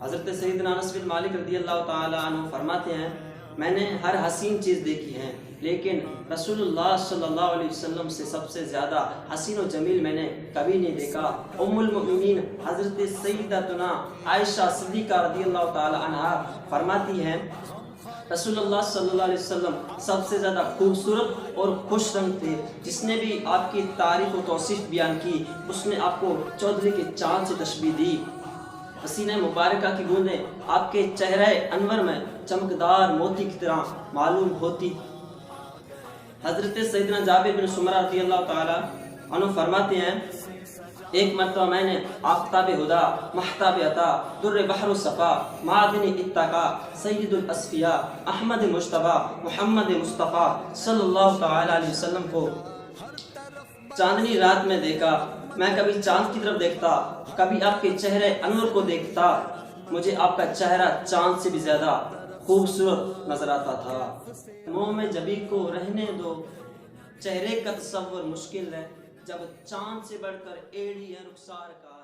حضرت سیدنا انس بن مالک رضی اللہ تعالی عنہ فرماتے ہیں میں نے ہر حسین چیز دیکھی ہے لیکن رسول اللہ صلی اللہ علیہ وسلم سے سب سے زیادہ حسین و جمیل میں نے کبھی نہیں دیکھا۔ ام المؤمنین حضرت سیدتنا عائشہ صدیقہ رضی اللہ تعالی عنہا فرماتی ہیں رسول اللہ صلی اللہ علیہ وسلم سب سے زیادہ خوبصورت اور خوش رنگ تھے۔ جس نے بھی آپ کی تعریف و توصیف بیان کی اس نے آپ کو چودھری کے چاند سے تشبیہ دی۔ حسینہ مبارکہ کی بوندیں آپ کے چہرہ انور میں چمکدار موتی کی طرح معلوم ہوتی۔ حضرت سیدنا جابر بن سمرہ رضی اللہ تعالی عنہ فرماتے ہیں ایک مرتبہ میں نے آفتاب ہدا، محتاب عطا، در بحر الصفا، معدن اتقا، سید الاصفیاء، احمد مجتبی، محمد مصطفیٰ صلی اللہ تعالی علیہ وسلم کو چاندنی رات میں دیکھا۔ میں کبھی چاند کی طرف دیکھتا، کبھی آپ کے چہرے انور کو دیکھتا، مجھے آپ کا چہرہ چاند سے بھی زیادہ خوبصورت نظر آتا تھا۔ منہ میں جبی کو رہنے دو، چہرے کا تصور مشکل ہے، جب چاند سے بڑھ کر ایڑی ہے رخسار کا۔